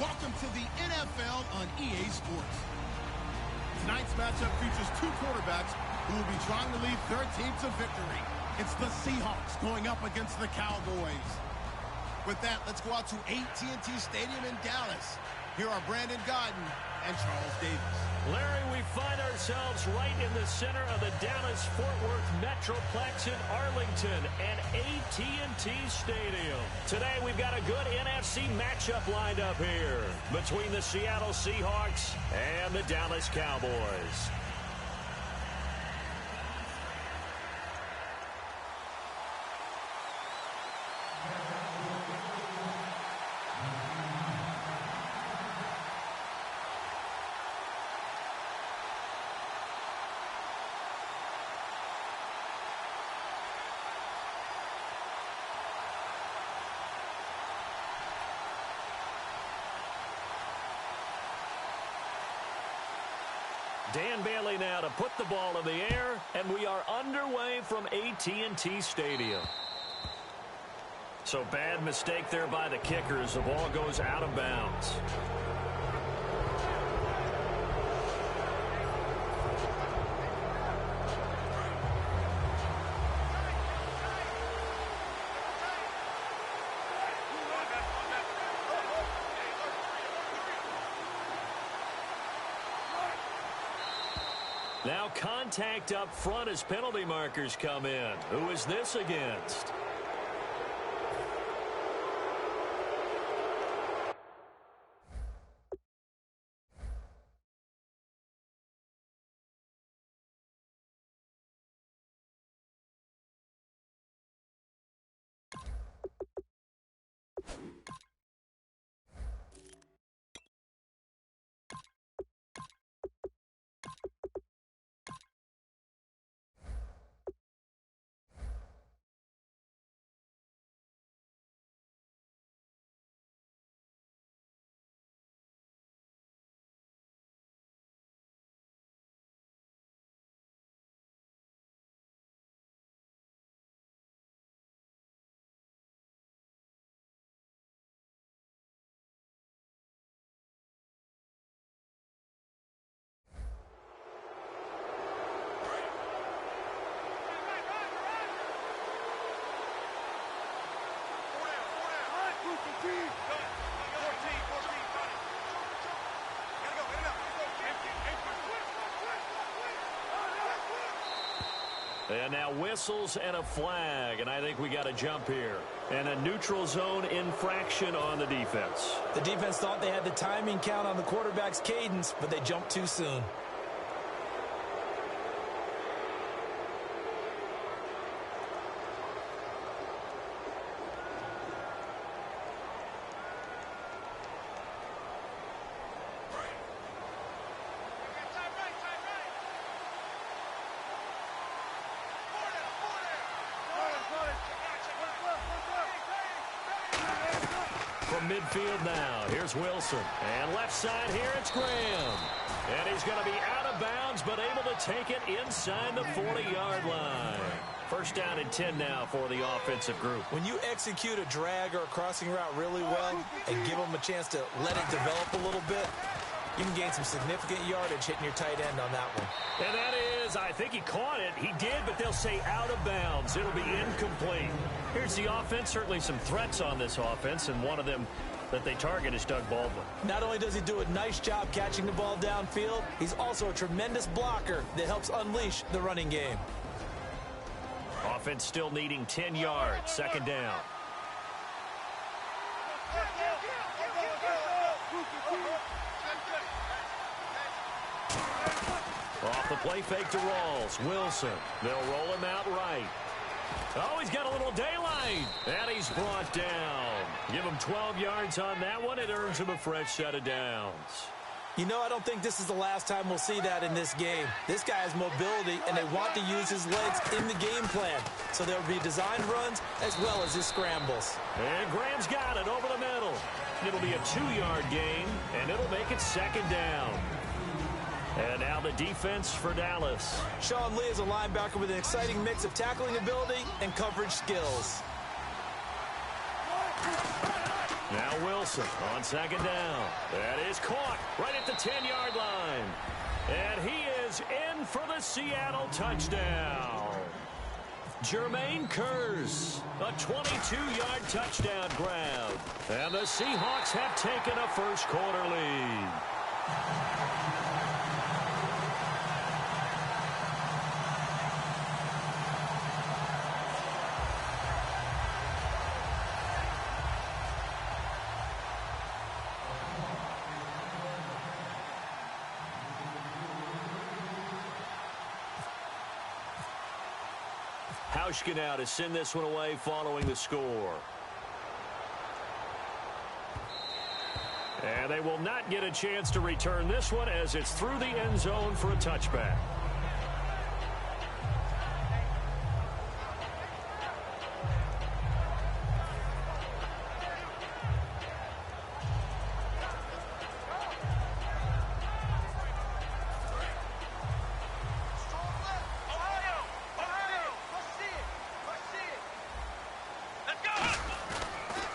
Welcome to the NFL on EA Sports. Tonight's matchup features two quarterbacks who will be trying to lead their team to victory. It's the Seahawks going up against the Cowboys. With that, let's go out to AT&T Stadium in Dallas. Here are Brandon Godden and Charles Davis. Larry, we find ourselves right in the center of the Dallas-Fort Worth Metroplex in Arlington at AT&T Stadium. Today, we've got a good NFC matchup lined up here between the Seattle Seahawks and the Dallas Cowboys. Dan Bailey now to put the ball in the air, and we are underway from AT&T Stadium. So bad mistake there by the kickers. The ball goes out of bounds. Now contact up front as penalty markers come in. Who is this against? And now whistles and a flag, and I think we got a jump here. And a neutral zone infraction on the defense. The defense thought they had the timing count on the quarterback's cadence, but they jumped too soon. From midfield now, here's Wilson. And left side here, it's Graham. And he's going to be out of bounds, but able to take it inside the 40-yard line. First down and 10 now for the offensive group. When you execute a drag or a crossing route really well and give them a chance to let it develop a little bit, you can gain some significant yardage hitting your tight end on that one. And that is, I think he caught it. He did, but they'll say out of bounds. It'll be incomplete. Here's the offense. Certainly some threats on this offense, and one of them that they target is Doug Baldwin. Not only does he do a nice job catching the ball downfield, he's also a tremendous blocker that helps unleash the running game. Offense still needing 10 yards. Second down. Off the play fake to Rawls. Wilson. They'll roll him out right. Oh, he's got a little daylight. And he's brought down. Give him 12 yards on that one. It earns him a fresh set of downs. You know, I don't think this is the last time we'll see that in this game. This guy has mobility, and they want to use his legs in the game plan. So there'll be designed runs as well as his scrambles. And Graham's got it over the middle. It'll be a 2-yard gain, and it'll make it second down. And now the defense for Dallas. Sean Lee is a linebacker with an exciting mix of tackling ability and coverage skills. Now Wilson on second down. That is caught right at the 10-yard line. And he is in for the Seattle touchdown. Jermaine Kearse, a 22-yard touchdown grab. And the Seahawks have taken a first-quarter lead. Hauschka now to send this one away following the score. And they will not get a chance to return this one as it's through the end zone for a touchback.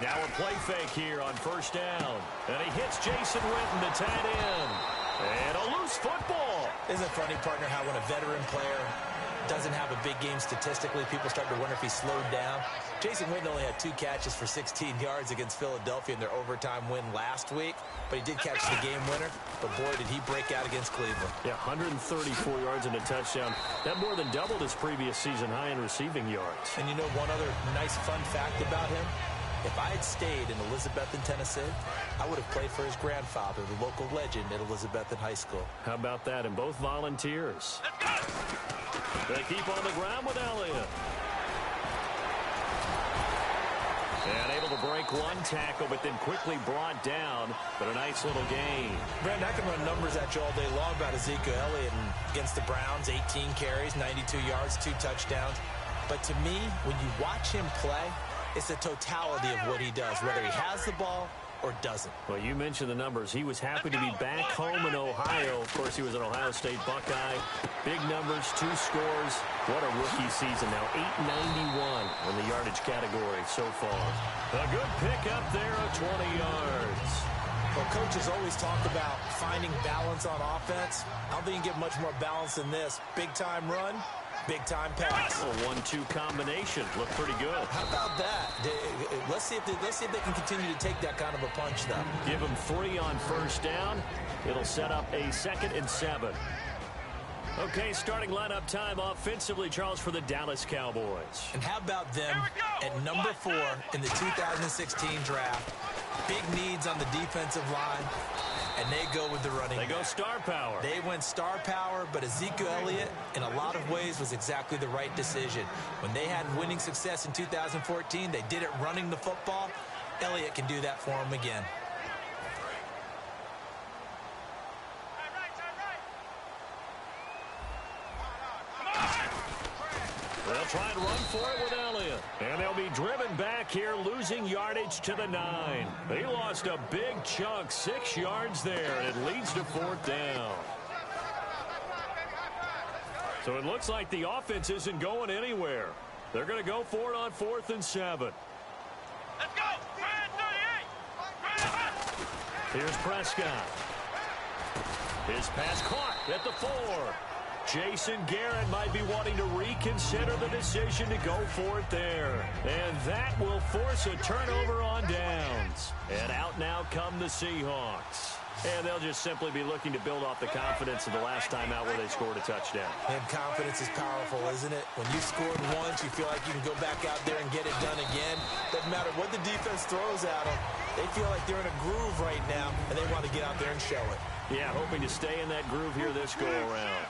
Now a play fake here on first down. And he hits Jason Witten, the tight end. And a loose football. Isn't it funny, partner, how when a veteran player doesn't have a big game statistically, people start to wonder if he slowed down. Jason Witten only had 2 catches for 16 yards against Philadelphia in their overtime win last week. But he did catch the game winner. But, boy, did he break out against Cleveland. Yeah, 134 yards and a touchdown. That more than doubled his previous season high in receiving yards. And you know one other nice fun fact about him? If I had stayed in Elizabethton, Tennessee, I would have played for his grandfather, the local legend at Elizabethton High School. How about that? And both volunteers. They keep on the ground with Elliott. And able to break one tackle, but then quickly brought down. But a nice little gain. Brandon, I can run numbers at you all day long about Ezekiel Elliott and against the Browns. 18 carries, 92 yards, 2 touchdowns. But to me, when you watch him play, it's the totality of what he does, whether he has the ball or doesn't. Well, you mentioned the numbers. He was happy to be back home in Ohio. Of course, he was an Ohio State Buckeye. Big numbers, 2 scores. What a rookie season now. 891 in the yardage category so far. A good pickup there of 20 yards. Well, coaches always talk about finding balance on offense. I don't think you get much more balance than this. Big-time run. Big-time pass. A 1-2 combination. Looked pretty good. How about that? Let's see if they can continue to take that kind of a punch, though. Give them 3 on first down. It'll set up a 2nd and 7. Okay, starting lineup time offensively, Charles, for the Dallas Cowboys. And how about them at number 4 in the 2016 draft? Big needs on the defensive line. And they go with the running back. They go star power. They went star power, but Ezekiel Elliott, in a lot of ways, was exactly the right decision. When they had winning success in 2014, they did it running the football. Elliott can do that for them again. They'll try and run for it with Elliott. And they'll be driven back here, losing yardage to the 9. They lost a big chunk, 6 yards there, and it leads to 4th down. So it looks like the offense isn't going anywhere. They're going to go for it on 4th and 7. Let's go! 38! Here's Prescott. His pass caught at the 4. Jason Garrett might be wanting to reconsider the decision to go for it there. And that will force a turnover on downs. And out now come the Seahawks. And they'll just simply be looking to build off the confidence of the last time out where they scored a touchdown. And confidence is powerful, isn't it? When you scored once, you feel like you can go back out there and get it done again. Doesn't matter what the defense throws at them. They feel like they're in a groove right now, and they want to get out there and show it. Yeah, hoping to stay in that groove here this go-around.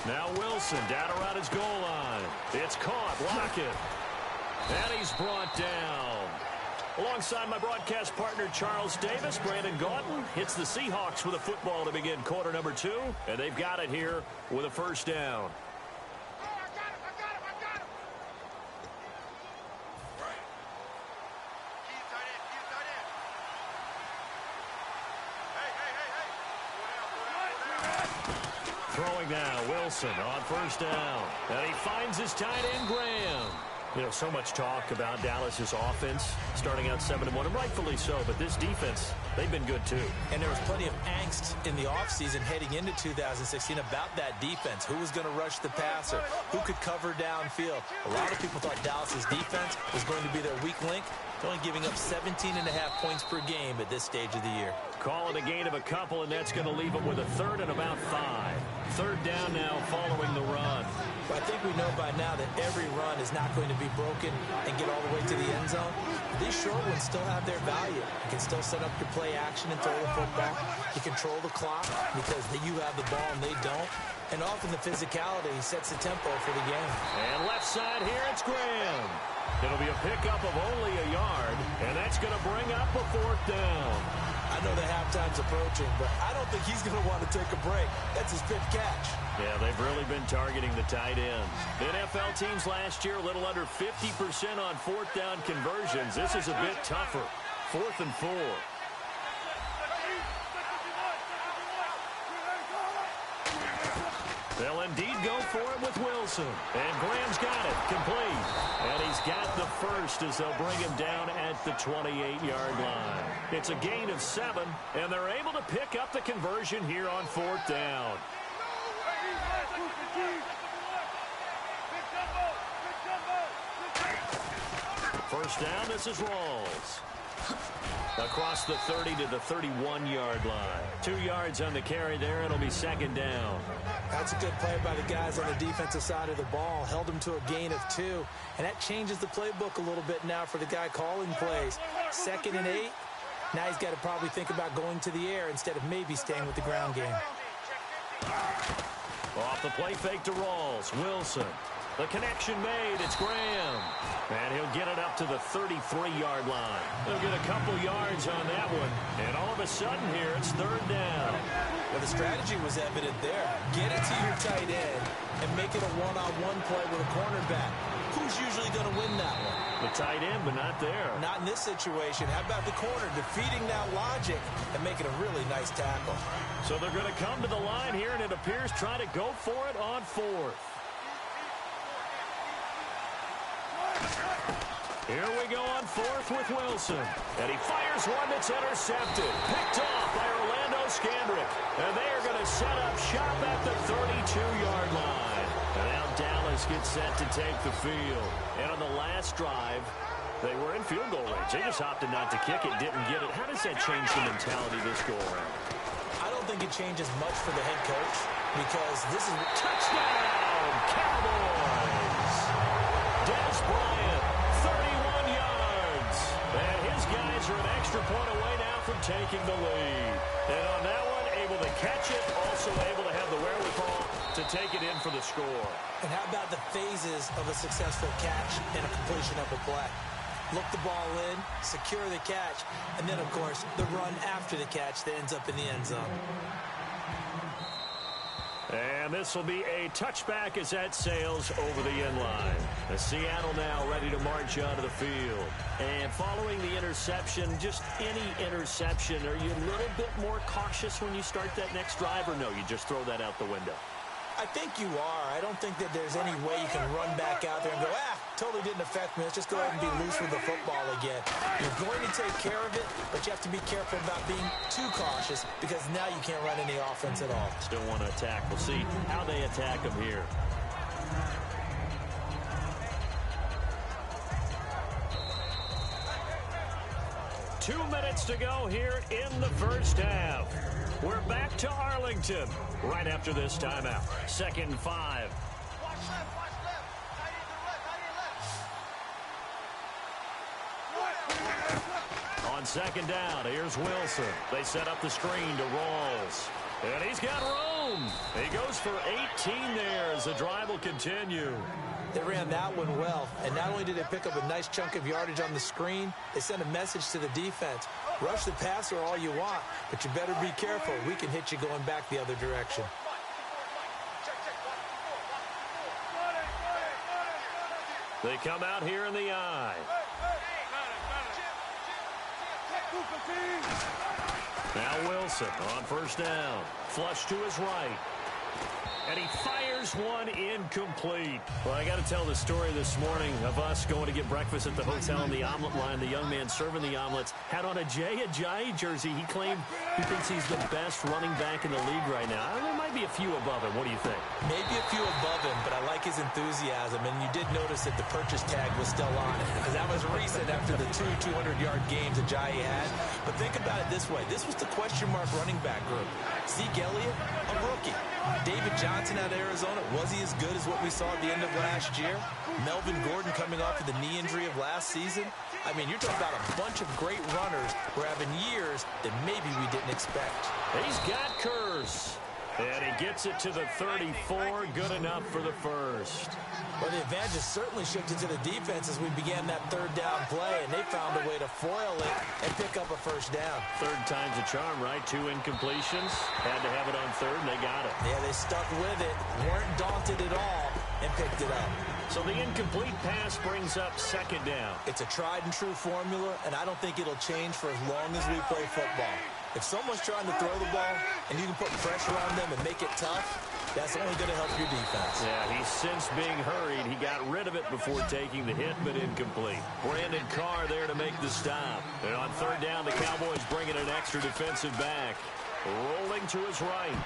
Now Wilson down around his goal line. It's caught. Lockett. And he's brought down. Alongside my broadcast partner Charles Davis, Brandon Gaudin hits the Seahawks with a football to begin quarter number 2. And they've got it here with a first down. Throwing now, Wilson on first down. And he finds his tight end, Graham. You know, so much talk about Dallas's offense starting out 7-1, and rightfully so, but this defense, they've been good too. And there was plenty of angst in the offseason heading into 2016 about that defense. Who was going to rush the passer? Who could cover downfield? A lot of people thought Dallas's defense was going to be their weak link. They're only giving up 17.5 points per game at this stage of the year. Call it a gain of a couple, and that's going to leave them with a third and about 5. Third down now following the run. But I think we know by now that every run is not going to be broken and get all the way to the end zone. These short ones still have their value. You can still set up your play action and throw the football. You control the clock because you have the ball and they don't. And often the physicality sets the tempo for the game. And left side here, it's Graham. It'll be a pickup of only a yard, and that's going to bring up a 4th down. I know the halftime's approaching, but I don't think he's going to want to take a break. That's his 5th catch. Yeah, they've really been targeting the tight ends. NFL teams last year, a little under 50% on 4th down conversions. This is a bit tougher. 4th and 4. They'll indeed go for it with Wilson. And Graham's got it. Complete. And he's got the first as they'll bring him down at the 28-yard line. It's a gain of 7, and they're able to pick up the conversion here on 4th down. First down, this is Rawls. Across the 30 to the 31-yard line. 2 yards on the carry there. It'll be 2nd down. That's a good play by the guys on the defensive side of the ball. Held them to a gain of 2. And that changes the playbook a little bit now for the guy calling plays. 2nd and 8. Now he's got to probably think about going to the air instead of maybe staying with the ground game. Off the play fake to Rawls. Wilson. The connection made. It's Graham. And he'll get it up to the 33-yard line. He'll get a couple yards on that one. And all of a sudden here, it's 3rd down. Well, the strategy was evident there. Get it to your tight end and make it a one-on-one play with a cornerback. Who's usually going to win that one? The tight end, but not there. Not in this situation. How about the corner defeating that logic and making a really nice tackle? So they're going to come to the line here, and it appears try to go for it on 4th. Here we go on 4th with Wilson. And he fires one that's intercepted. Picked off by Orlando Scandrick. And they are going to set up shop at the 32-yard line. And now Dallas gets set to take the field. And on the last drive, they were in field goal range. They just opted not to kick it, didn't get it. How does that change the mentality this go around? I don't think it changes much for the head coach because this is touchdown, Cowboys. Dennis Bryant, 31 yards. And his guys are an extra point away now from taking the lead. And on that one, able to catch it, also able to have the wherewithal to take it in for the score. And how about the phases of a successful catch and a completion of a play? Look the ball in, secure the catch, and then, of course, the run after the catch that ends up in the end zone. And this will be a touchback as that sails over the end line. The Seattle now ready to march onto the field. And following the interception, just any interception, are you a little bit more cautious when you start that next drive, or no, you just throw that out the window? I think you are. I don't think that there's any way you can run back out there and go, totally didn't affect me. Let's just go ahead and be loose with the football again. You're going to take care of it, but you have to be careful about being too cautious because now you can't run any offense at all. Still want to attack. We'll see how they attack them here. Two minutes to go here in the first half. We're back to Arlington right after this timeout. 2nd and 5. Watch left, watch left. On 2nd down, here's Wilson. They set up the screen to Rawls. And he's got room. He goes for 18 there as the drive will continue. They ran that one well, and not only did they pick up a nice chunk of yardage on the screen, they sent a message to the defense. Rush the passer all you want, but you better be careful. We can hit you going back the other direction. They come out here in the eye. Now Wilson on 1st down. Flush to his right. And he fires one incomplete. Well, I got to tell the story this morning of us going to get breakfast at the hotel in the omelet line. The young man serving the omelets had on a Jay Ajayi jersey. He claimed he thinks he's the best running back in the league right now. There might be a few above him. What do you think? Maybe a few above him, but I like his enthusiasm. And you did notice that the purchase tag was still on it because that was recent after the 200-yard games Ajayi had. But think about it this way. This was the question mark running back group. Zeke Elliott, a rookie. David Johnson out of Arizona, was he as good as what we saw at the end of last year? Melvin Gordon coming off of the knee injury of last season. I mean, you're talking about a bunch of great runners who are having years that maybe we didn't expect. He's got Curse. And he gets it to the 34. Good enough for the first. Well, the advantage has certainly shifted to the defense as we began that third down play, and they found a way to foil it and pick up a first down. Third time's a charm, right? 2 incompletions. Had to have it on third, and they got it. Yeah, they stuck with it, weren't daunted at all, and picked it up. So the incomplete pass brings up second down. It's a tried-and-true formula, and I don't think it'll change for as long as we play football. If someone's trying to throw the ball and you can put pressure on them and make it tough, that's only going to help your defense. Yeah, he's since being hurried. He got rid of it before taking the hit, but incomplete. Brandon Carr there to make the stop. And on third down, the Cowboys bring in an extra defensive back. Rolling to his right.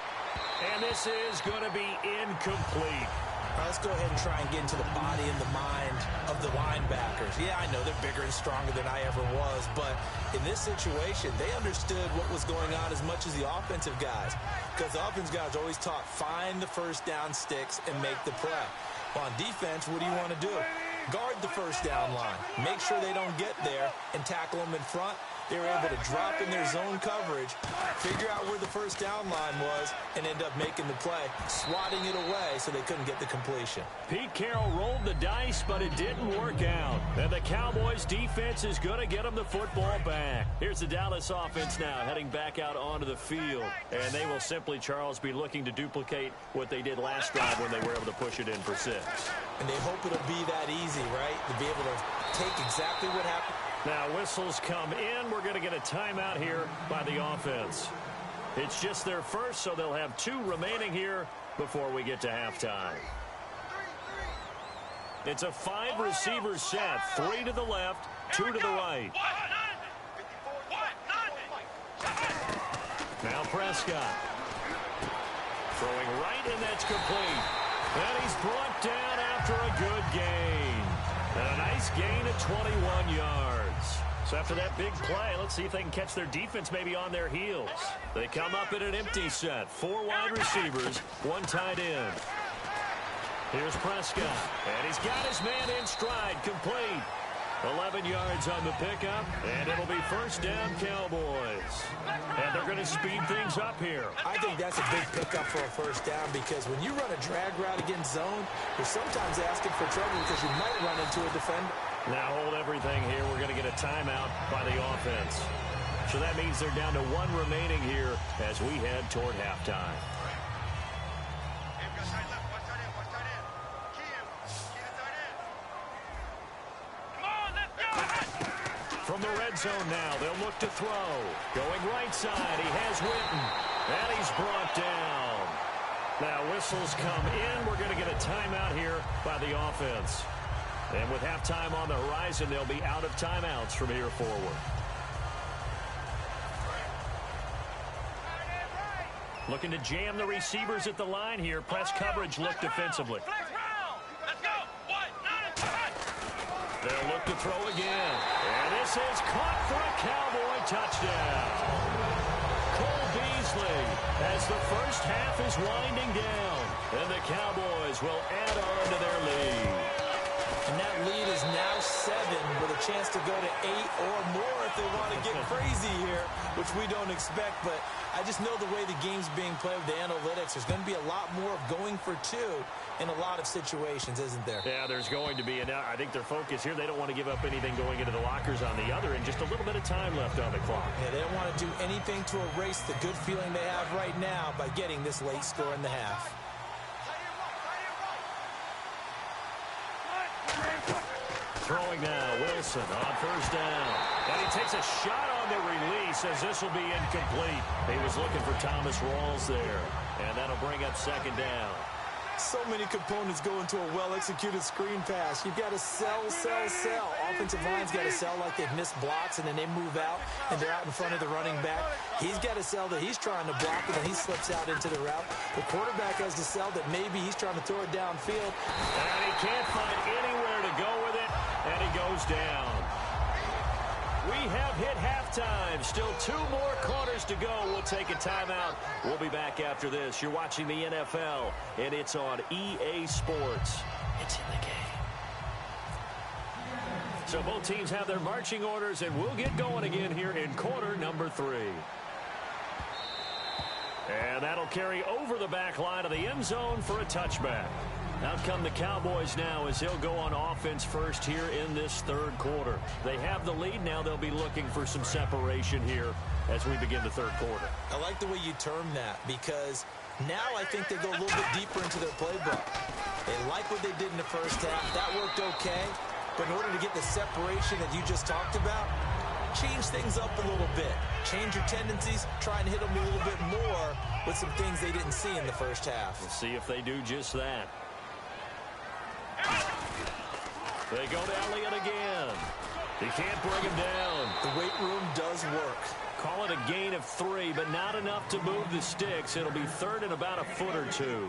And this is going to be incomplete. All right, let's go ahead and try and get into the body and the mind of the linebackers. Yeah, I know they're bigger and stronger than I ever was, but in this situation, they understood what was going on as much as the offensive guys, because the offensive guys always taught find the first down sticks and make the play. Well, on defense, what do you want to do? Guard the first down line. Make sure they don't get there and tackle them in front. They were able to drop in their zone coverage, figure out where the first down line was, and end up making the play, swatting it away so they couldn't get the completion. Pete Carroll rolled the dice, but it didn't work out. And the Cowboys' defense is going to get them the football back. Here's the Dallas offense now heading back out onto the field. And they will simply, Charles, be looking to duplicate what they did last drive when they were able to push it in for 6. And they hope it'll be that easy, right, to be able to take exactly what happened. Now whistles come in. We're going to get a timeout here by the offense. It's just their first, so they'll have 2 remaining here before we get to halftime. It's a 5-receiver set. 3 to the left, 2 to the right. Now Prescott. Throwing right, and that's complete. And he's brought down after a good gain. And a nice gain of 21 yards. So after that big play, let's see if they can catch their defense maybe on their heels. They come up in an empty set. 4 wide receivers, 1 tight end. Here's Prescott. And he's got his man in stride, complete. 11 yards on the pickup, and it'll be first down Cowboys. And they're going to speed things up here. I think that's a big pickup for a first down because when you run a drag route against zone, you're sometimes asking for trouble because you might run into a defender. Now hold everything here. We're going to get a timeout by the offense. So that means they're down to 1 remaining here as we head toward halftime. From the red zone now, they'll look to throw. Going right side, he has Witten. And he's brought down. Now whistles come in. We're going to get a timeout here by the offense. And with halftime on the horizon, they'll be out of timeouts from here forward. Looking to jam the receivers at the line here. Press coverage look defensively. They'll look to throw again. And this is caught for a Cowboy touchdown. Cole Beasley as the first half is winding down. And the Cowboys will add on to their lead. And that lead is now 7 with a chance to go to 8 or more if they want to get crazy here, which we don't expect. But I just know the way the game's being played with the analytics, there's going to be a lot more of going for 2 in a lot of situations, isn't there? Yeah, there's going to be. And I think their focus here, they don't want to give up anything going into the lockers on the other, and just a little bit of time left on the clock. Yeah, they don't want to do anything to erase the good feeling they have right now by getting this late score in the half. Throwing now, Wilson on first down. And he takes a shot on the release as this will be incomplete. He was looking for Thomas Rawls there. And that'll bring up second down. So many components go into a well-executed screen pass. You've got to sell. Offensive line's got to sell like they've missed blocks, and then they move out, and they're out in front of the running back. He's got to sell that he's trying to block, and then he slips out into the route. The quarterback has to sell that maybe he's trying to throw it downfield. And he can't find anywhere to go with it, and he goes down. We have hit halftime. Still 2 more quarters to go. We'll take a timeout. We'll be back after this. You're watching the NFL, and it's on EA Sports. It's in the game. So both teams have their marching orders, and we'll get going again here in quarter number 3. And that'll carry over the back line of the end zone for a touchback. Out come the Cowboys now as they'll go on offense first here in this 3rd quarter. They have the lead. Now they'll be looking for some separation here as we begin the 3rd quarter. I like the way you term that, because now I think they go a little bit deeper into their playbook. They like what they did in the first half. That worked okay. But in order to get the separation that you just talked about, change things up a little bit. Change your tendencies. Try and hit them a little bit more with some things they didn't see in the first half. We'll see if they do just that. They go to Elliott again. He can't bring him down. The weight room does work. Call it a gain of 3, but not enough to move the sticks. It'll be 3rd and about a foot or 2.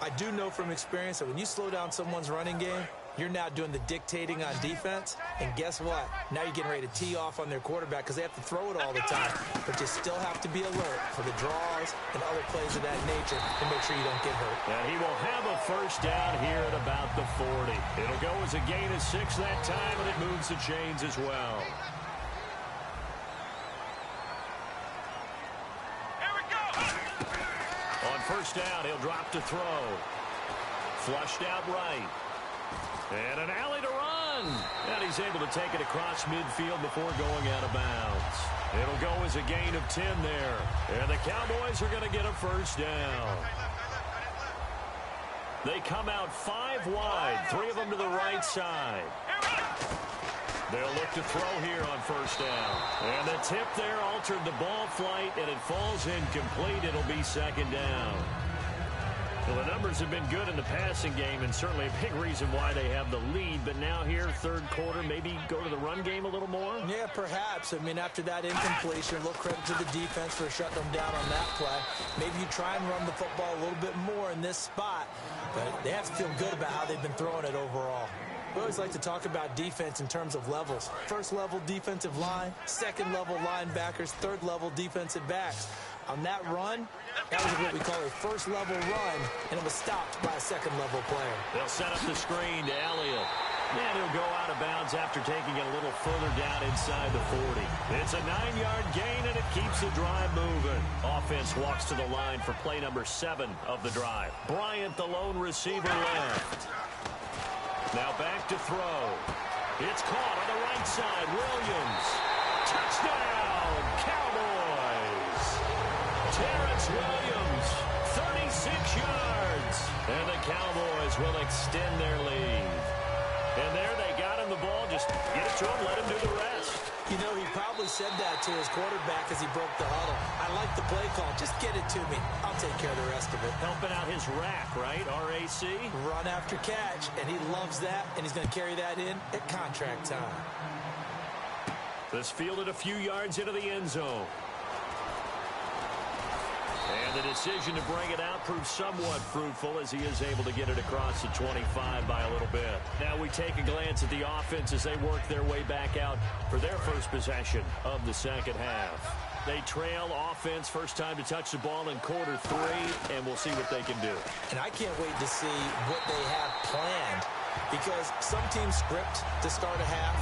I do know from experience that when you slow down someone's running game, you're now doing the dictating on defense. And guess what? Now you're getting ready to tee off on their quarterback because they have to throw it all the time. But you still have to be alert for the draws and other plays of that nature to make sure you don't get hurt. And he will have a first down here at about the 40. It'll go as a gain of 6 that time, and it moves the chains as well. Here we go. On first down, he'll drop to throw. Flushed out right. And an alley to run. And he's able to take it across midfield before going out of bounds. It'll go as a gain of 10 there. And the Cowboys are going to get a first down. They come out 5 wide, 3 of them to the right side. They'll look to throw here on first down. And the tip there altered the ball flight, and it falls incomplete. It'll be 2nd down. Well, the numbers have been good in the passing game, and certainly a big reason why they have the lead. But now here, 3rd quarter, maybe go to the run game a little more? Yeah, perhaps. I mean, after that incompletion, a little credit to the defense for shutting them down on that play. Maybe you try and run the football a little bit more in this spot. But they have to feel good about how they've been throwing it overall. We always like to talk about defense in terms of levels. 1st level defensive line, 2nd level linebackers, 3rd level defensive backs. On that run, that was what we call a 1st level run, and it was stopped by a 2nd level player. They'll set up the screen to Elliott. And he'll go out of bounds after taking it a little further down inside the 40. It's a 9-yard gain, and it keeps the drive moving. Offense walks to the line for play number 7 of the drive. Bryant, the lone receiver, left. Now back to throw. It's caught on the right side. Williams. Touchdown, Cowboys. Terrence Williams, 36 yards. And the Cowboys will extend their lead. And there they got him the ball. Just get it to him, let him do the rest. You know, he probably said that to his quarterback as he broke the huddle. I like the play call. Just get it to me. I'll take care of the rest of it. Helping out his rack, right? R-A-C? Run after catch, and he loves that, and he's going to carry that in at contract time. This fielded a few yards into the end zone. And the decision to bring it out proved somewhat fruitful as he is able to get it across the 25 by a little bit. Now we take a glance at the offense as they work their way back out for their first possession of the 2nd half. They trail offense, first time to touch the ball in quarter 3, and we'll see what they can do. And I can't wait to see what they have planned, because some teams script to start a half.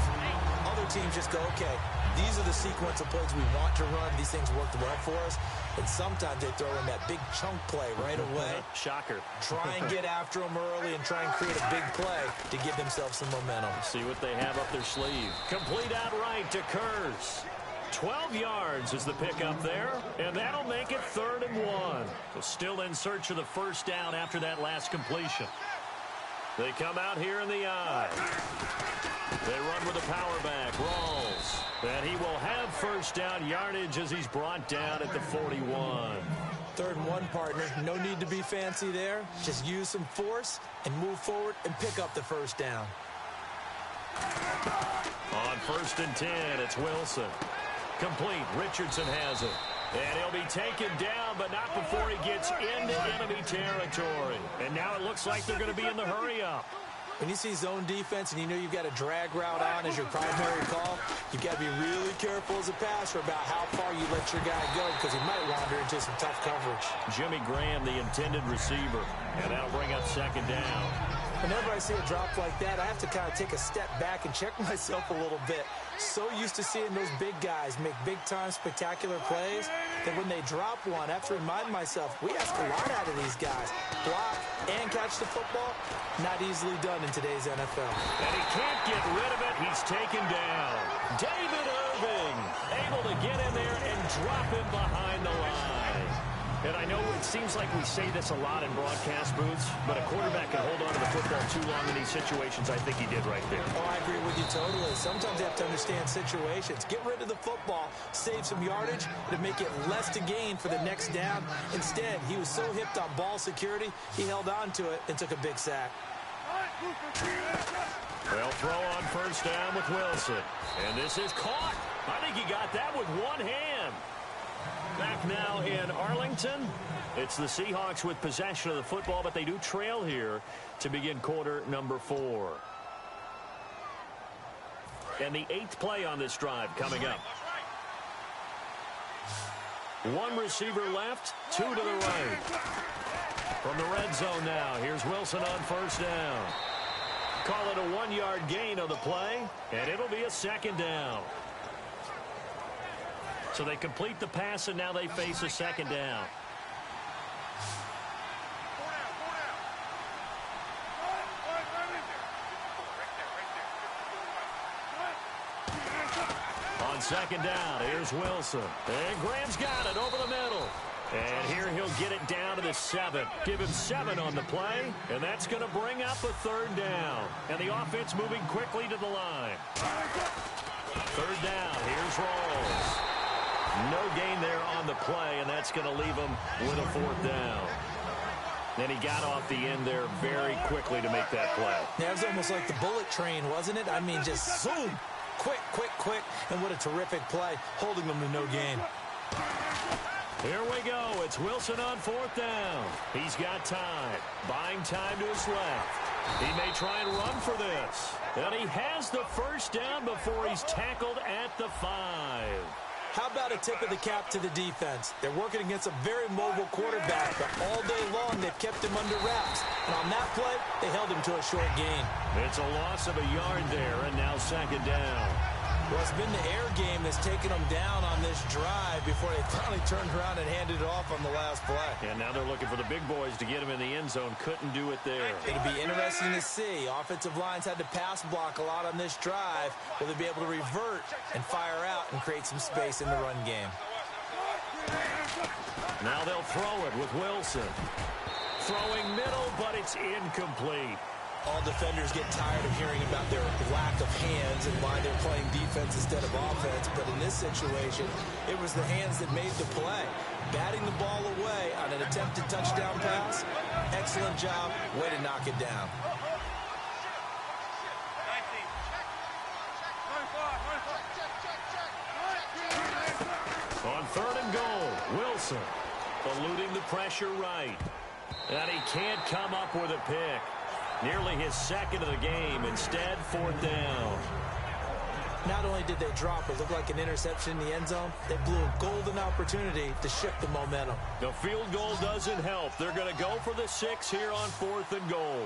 Other teams just go, okay, these are the sequence of plays we want to run. These things worked well for us. And sometimes they throw in that big chunk play right away. Shocker. Try and get after them early and try and create a big play to give themselves some momentum. See what they have up their sleeve. Complete outright to Kurz. 12 yards is the pickup there, and that'll make it 3rd and 1. So still in search of the first down after that last completion. They come out here in the eye. They run with a power back. Rawls. And he will have first down yardage as he's brought down at the 41. 3rd and 1, partner. No need to be fancy there. Just use some force and move forward and pick up the first down. On 1st and 10, it's Wilson. Complete. Richardson has it. And he'll be taken down, but not before he gets into enemy territory. And now it looks like they're going to be in the hurry-up. When you see zone defense and you know you've got a drag route on as your primary call, you've got to be really careful as a passer about how far you let your guy go because he might wander into some tough coverage. Jimmy Graham, the intended receiver. And that'll bring up 2nd down. Whenever I see a drop like that, I have to kind of take a step back and check myself a little bit. So used to seeing those big guys make big-time spectacular plays that when they drop one, I have to remind myself, we ask a lot out of these guys. Block and catch the football, not easily done in today's NFL. And he can't get rid of it. He's taken down. David Irving able to get in there and drop him behind the line. And I know it seems like we say this a lot in broadcast booths, but a quarterback can hold on to the football too long in these situations. I think he did right there. Oh, I agree with you totally. Sometimes you have to understand situations. Get rid of the football, save some yardage to make it less to gain for the next down. Instead, he was so hipped on ball security, he held on to it and took a big sack. They'll throw on 1st down with Wilson. And this is caught. I think he got that with one hand. Back now in Arlington. It's the Seahawks with possession of the football, but they do trail here to begin quarter number 4. And the 8th play on this drive coming up. 1 receiver left, 2 to the right. From the red zone now, here's Wilson on 1st down. Call it a 1-yard gain on the play, and it'll be a 2nd down. So they complete the pass, and now they face a 2nd down. On 2nd down, here's Wilson. And Graham's got it over the middle. And here he'll get it down to the 7. Give him 7 on the play, and that's going to bring up a 3rd down. And the offense moving quickly to the line. 3rd down, here's Rawls. No gain there on the play, and that's going to leave him with a 4th down. And he got off the end there very quickly to make that play. Yeah, it was almost like the bullet train, wasn't it? I mean, just zoom. Quick, quick, quick. And what a terrific play, holding them to no gain. Here we go. It's Wilson on 4th down. He's got time. Buying time to his left. He may try and run for this. And he has the 1st down before he's tackled at the 5. How about a tip of the cap to the defense? They're working against a very mobile quarterback, but all day long they've kept him under wraps. And on that play, they held him to a short gain. It's a loss of a yard there, and now 2nd down. Well, it's been the air game that's taken them down on this drive before they finally turned around and handed it off on the last play. And now they're looking for the big boys to get him in the end zone. Couldn't do it there. It'll be interesting to see. Offensive lines had to pass block a lot on this drive. Will they be able to revert and fire out and create some space in the run game? Now they'll throw it with Wilson. Throwing middle, but it's incomplete. All defenders get tired of hearing about their lack of hands and why they're playing defense instead of offense. But in this situation, it was the hands that made the play. Batting the ball away on an attempted touchdown pass. Excellent job. Way to knock it down. On 3rd and goal, Wilson eluding the pressure right. And he can't come up with a pick. Nearly his 2nd of the game. Instead, 4th down. Not only did they drop it look like an interception in the end zone, they blew a golden opportunity to shift the momentum. The field goal doesn't help. They're going to go for the 6 here on 4th and goal.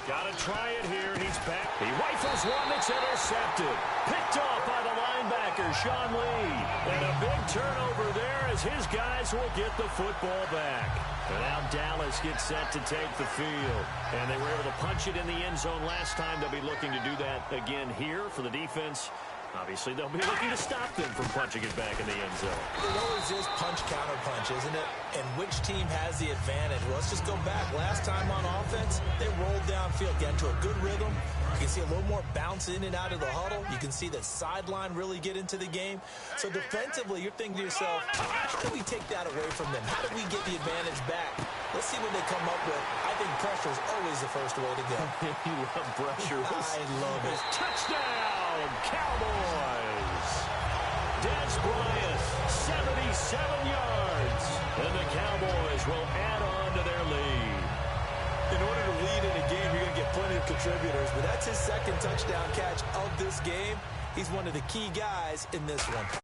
Got to try it here. He's back. He rifles one that's intercepted. Picked off by the linebacker, Sean Lee. And a big turnover there as his guys will get the football back. And now Dallas gets set to take the field. And they were able to punch it in the end zone last time. They'll be looking to do that again here for the defense. Obviously, they'll be looking to stop them from punching it back in the end zone. It always is punch-counter-punch, isn't it? And which team has the advantage? Well, let's just go back. Last time on offense, they rolled downfield, got into a good rhythm. You can see a little more bounce in and out of the huddle. You can see the sideline really get into the game. So defensively, you're thinking to yourself, how do we take that away from them? How do we get the advantage back? Let's see what they come up with. I think pressure is always the first way to go. You love pressure. I love it. Touchdown, Cowboys. Des Bryant, 77 yards. And the Cowboys will add on to their lead. In order to lead in a game, you're going to get plenty of contributors, but that's his second touchdown catch of this game. He's one of the key guys in this one.